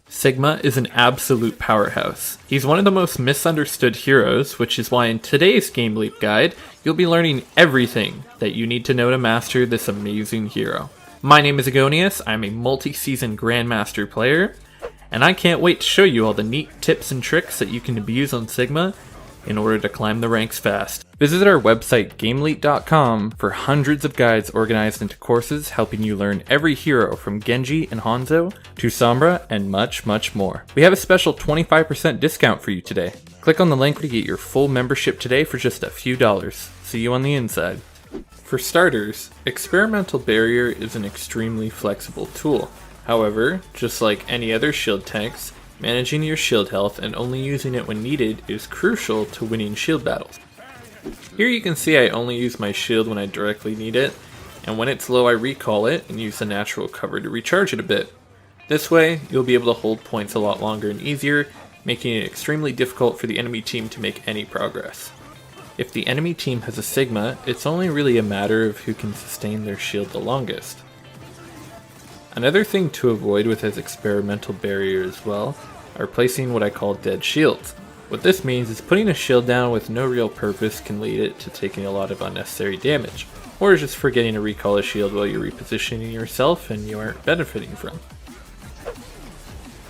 Sigma is an absolute powerhouse. He's one of the most misunderstood heroes, which is why in today's Game Leap guide, you'll be learning everything that you need to know to master this amazing hero. My name is Agonius, I'm a multi-season Grandmaster player, and I can't wait to show you all the neat tips and tricks that you can abuse on Sigma in order to climb the ranks fast. Visit our website GameLeap.com for hundreds of guides organized into courses helping you learn every hero from Genji and Hanzo to Sombra and much, much more. We have a special 25% discount for you today. Click on the link to get your full membership today for just a few dollars. See you on the inside. For starters, Experimental Barrier is an extremely flexible tool. However, just like any other shield tanks, managing your shield health and only using it when needed is crucial to winning shield battles. Here you can see I only use my shield when I directly need it, and when it's low I recall it and use the natural cover to recharge it a bit. This way, you'll be able to hold points a lot longer and easier, making it extremely difficult for the enemy team to make any progress. If the enemy team has a Sigma, it's only really a matter of who can sustain their shield the longest. Another thing to avoid with his Experimental Barrier as well are placing what I call dead shields. What this means is putting a shield down with no real purpose can lead it to taking a lot of unnecessary damage, or just forgetting to recall a shield while you're repositioning yourself and you aren't benefiting from.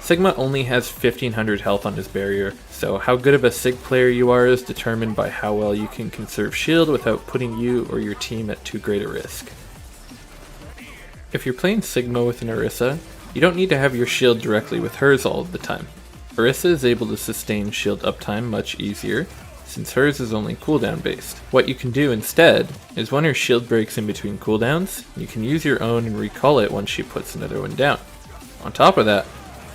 Sigma only has 1500 health on his barrier, so how good of a Sig player you are is determined by how well you can conserve shield without putting you or your team at too great a risk. If you're playing Sigma with an Orisa, you don't need to have your shield directly with hers all of the time. Orisa is able to sustain shield uptime much easier, since hers is only cooldown based. What you can do instead is when her shield breaks in between cooldowns, you can use your own and recall it once she puts another one down. On top of that,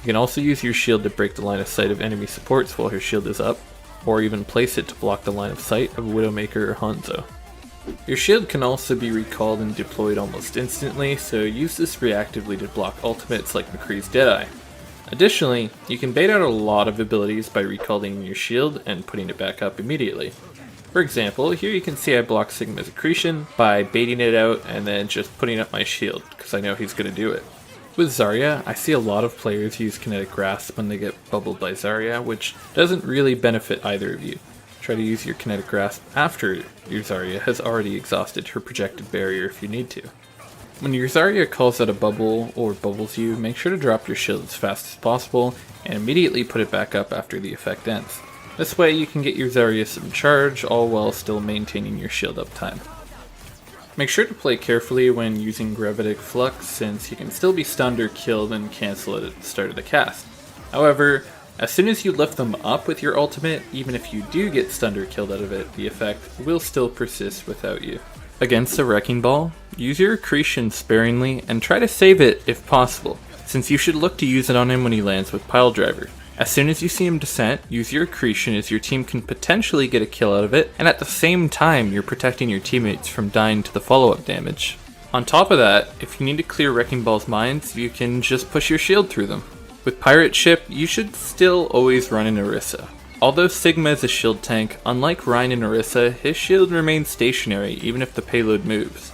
you can also use your shield to break the line of sight of enemy supports while her shield is up, or even place it to block the line of sight of Widowmaker or Hanzo. Your shield can also be recalled and deployed almost instantly, so use this reactively to block ultimates like McCree's Deadeye. Additionally, you can bait out a lot of abilities by recalling your shield and putting it back up immediately. For example, here you can see I block Sigma's Accretion by baiting it out and then just putting up my shield, because I know he's going to do it. With Zarya, I see a lot of players use Kinetic Grasp when they get bubbled by Zarya, which doesn't really benefit either of you. Try to use your Kinetic Grasp after your Zarya has already exhausted her projected barrier if you need to. When your Zarya calls out a bubble or bubbles you, make sure to drop your shield as fast as possible and immediately put it back up after the effect ends. This way you can get your Zarya some charge all while still maintaining your shield uptime. Make sure to play carefully when using Gravitic Flux, since you can still be stunned or killed and cancel it at the start of the cast. However, as soon as you lift them up with your ultimate, even if you do get stunned or killed out of it, the effect will still persist without you. Against a Wrecking Ball, use your Accretion sparingly and try to save it if possible, since you should look to use it on him when he lands with Pile Driver. As soon as you see him descent, use your Accretion as your team can potentially get a kill out of it, and at the same time you're protecting your teammates from dying to the follow-up damage. On top of that, if you need to clear Wrecking Ball's mines, you can just push your shield through them. With Pirate Ship, you should still always run an Orisa. Although Sigma is a shield tank, unlike Rein and Orisa, his shield remains stationary even if the payload moves.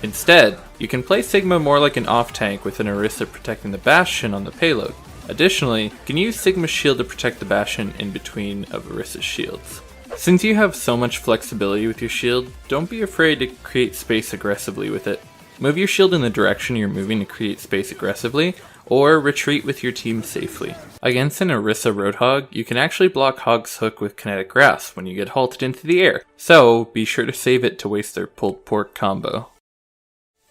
Instead, you can play Sigma more like an off-tank with an Orisa protecting the Bastion on the payload. Additionally, you can use Sigma's shield to protect the Bastion in between of Orisa's shields. Since you have so much flexibility with your shield, don't be afraid to create space aggressively with it. Move your shield in the direction you're moving to create space aggressively, or retreat with your team safely. Against an Orisa Roadhog, you can actually block Hog's Hook with Kinetic Grasp when you get halted into the air, so be sure to save it to waste their pulled pork combo.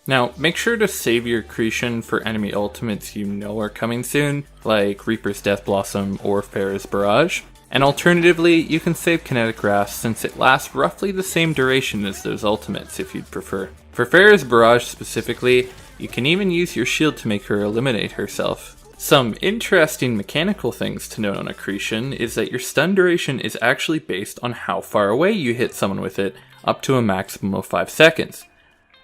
Now, make sure to save your Accretion for enemy ultimates you know are coming soon, like Reaper's Death Blossom or Pharah's Barrage. And alternatively, you can save Kinetic Grasp since it lasts roughly the same duration as those ultimates if you'd prefer. For Pharah's Barrage specifically, you can even use your shield to make her eliminate herself. Some interesting mechanical things to note on Accretion is that your stun duration is actually based on how far away you hit someone with it, up to a maximum of 5 seconds.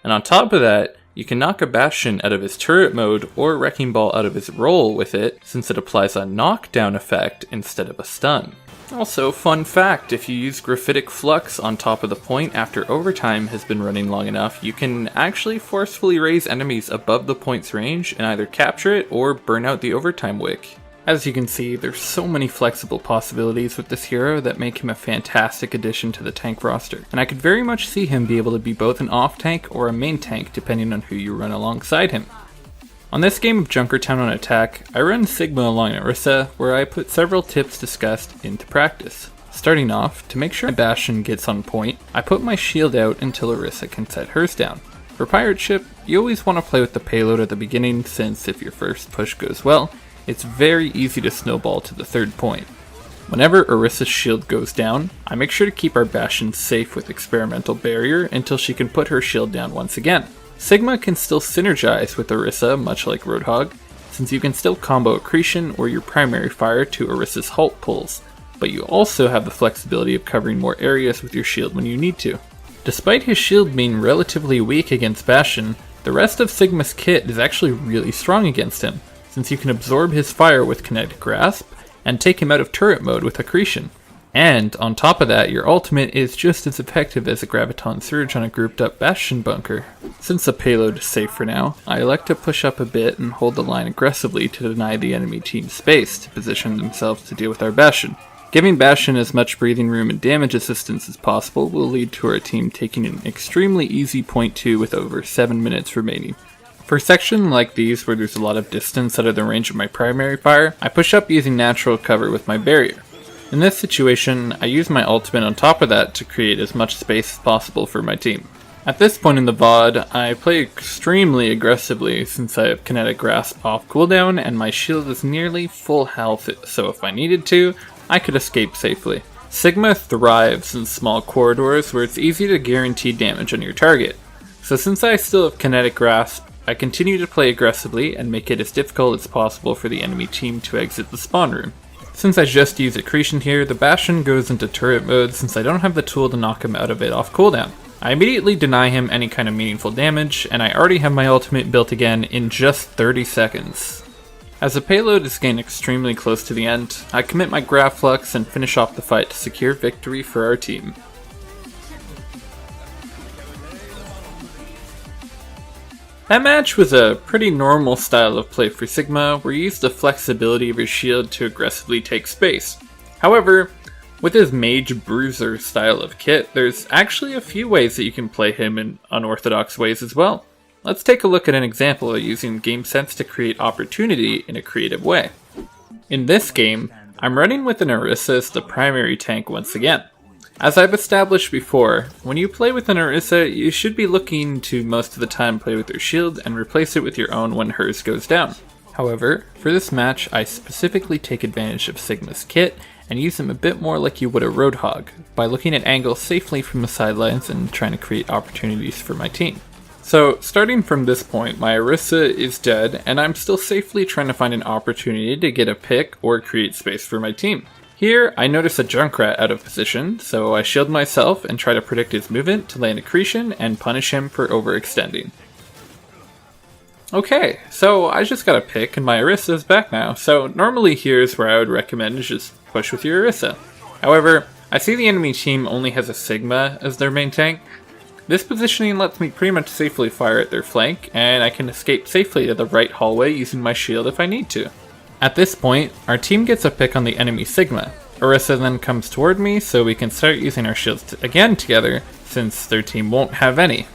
And on top of that, you can knock a Bastion out of his turret mode or Wrecking Ball out of his roll with it, since it applies a knockdown effect instead of a stun. Also, fun fact, if you use Graphitic Flux on top of the point after overtime has been running long enough, you can actually forcefully raise enemies above the point's range and either capture it or burn out the overtime wick. As you can see, there's so many flexible possibilities with this hero that make him a fantastic addition to the tank roster, and I could very much see him be able to be both an off tank or a main tank depending on who you run alongside him. On this game of Junkertown on Attack, I run Sigma along Orisa, where I put several tips discussed into practice. Starting off, to make sure my Bastion gets on point, I put my shield out until Orisa can set hers down. For Pirate Ship, you always want to play with the payload at the beginning, since if your first push goes well, it's very easy to snowball to the third point. Whenever Orisa's shield goes down, I make sure to keep our Bastion safe with Experimental Barrier until she can put her shield down once again. Sigma can still synergize with Orisa, much like Roadhog, since you can still combo Accretion or your primary fire to Orisa's Halt pulls, but you also have the flexibility of covering more areas with your shield when you need to. Despite his shield being relatively weak against Bastion, the rest of Sigma's kit is actually really strong against him, since you can absorb his fire with Kinetic Grasp, and take him out of turret mode with Accretion. And, on top of that, your ultimate is just as effective as a Graviton Surge on a grouped up Bastion bunker. Since the payload is safe for now, I elect to push up a bit and hold the line aggressively to deny the enemy team space to position themselves to deal with our Bastion. Giving Bastion as much breathing room and damage assistance as possible will lead to our team taking an extremely easy point 2 with over 7 minutes remaining. For a section like these where there's a lot of distance out of the range of my primary fire, I push up using natural cover with my barrier. In this situation, I use my ultimate on top of that to create as much space as possible for my team. At this point in the VOD, I play extremely aggressively since I have Kinetic Grasp off cooldown and my shield is nearly full health, so if I needed to, I could escape safely. Sigma thrives in small corridors where it's easy to guarantee damage on your target. So since I still have Kinetic Grasp, I continue to play aggressively and make it as difficult as possible for the enemy team to exit the spawn room. Since I just use Accretion here, the Bastion goes into turret mode since I don't have the tool to knock him out of it off cooldown. I immediately deny him any kind of meaningful damage, and I already have my ultimate built again in just 30 seconds. As the payload is getting extremely close to the end, I commit my Graph Flux and finish off the fight to secure victory for our team. That match was a pretty normal style of play for Sigma, where you use the flexibility of your shield to aggressively take space. However, with his Mage Bruiser style of kit, there's actually a few ways that you can play him in unorthodox ways as well. Let's take a look at an example of using game sense to create opportunity in a creative way. In this game, I'm running with an Orisa as the primary tank once again. As I've established before, when you play with an Orisa, you should be looking to most of the time play with your shield and replace it with your own when hers goes down. However, for this match, I specifically take advantage of Sigma's kit and use him a bit more like you would a Roadhog, by looking at angles safely from the sidelines and trying to create opportunities for my team. So, starting from this point, my Orisa is dead, and I'm still safely trying to find an opportunity to get a pick or create space for my team. Here, I notice a Junkrat out of position, so I shield myself and try to predict his movement to land Accretion and punish him for overextending. Okay, so I just got a pick and my Orisa is back now, so normally here's where I would recommend is just push with your Orisa. However, I see the enemy team only has a Sigma as their main tank. This positioning lets me pretty much safely fire at their flank, and I can escape safely to the right hallway using my shield if I need to. At this point, our team gets a pick on the enemy Sigma. Orisa then comes toward me so we can start using our shields again together, since their team won't have any.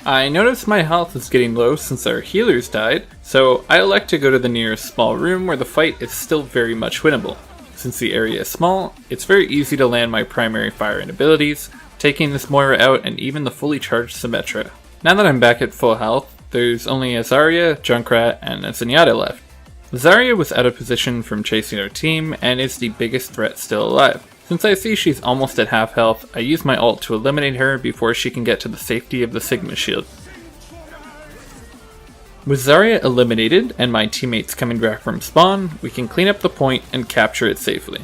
I notice my health is getting low since our healers died, so I elect to go to the nearest small room where the fight is still very much winnable. Since the area is small, it's very easy to land my primary fire and abilities, taking this Moira out and even the fully charged Symmetra. Now that I'm back at full health, there's only a Zarya, Junkrat, and a Zenyatta left. Zarya was out of position from chasing our team and is the biggest threat still alive. Since I see she's almost at half health, I use my ult to eliminate her before she can get to the safety of the Sigma shield. With Zarya eliminated and my teammates coming back from spawn, we can clean up the point and capture it safely.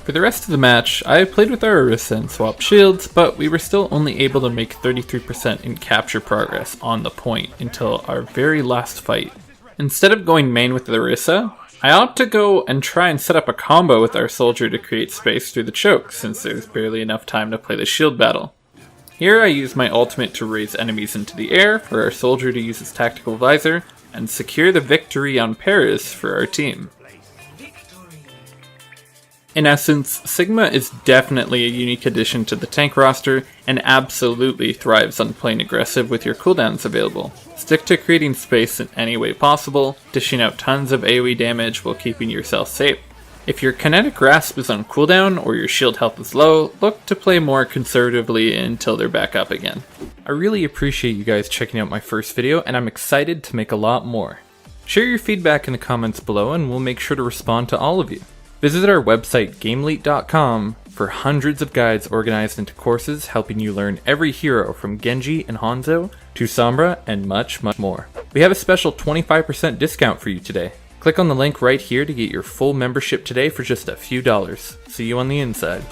For the rest of the match, I played with our Orisa and swapped shields, but we were still only able to make 33% in capture progress on the point until our very last fight. Instead of going main with the Orisa, I opt to go and try and set up a combo with our soldier to create space through the choke, since there's barely enough time to play the shield battle. Here I use my ultimate to raise enemies into the air for our soldier to use his tactical visor, and secure the victory on Paris for our team. In essence, Sigma is definitely a unique addition to the tank roster, and absolutely thrives on playing aggressive with your cooldowns available. Stick to creating space in any way possible, dishing out tons of AoE damage while keeping yourself safe. If your kinetic grasp is on cooldown or your shield health is low, look to play more conservatively until they're back up again. I really appreciate you guys checking out my first video, and I'm excited to make a lot more. Share your feedback in the comments below and we'll make sure to respond to all of you. Visit our website GameLeet.com for hundreds of guides organized into courses helping you learn every hero from Genji and Hanzo to Sombra and much more. We have a special 25% discount for you today. Click on the link right here to get your full membership today for just a few dollars. See you on the inside.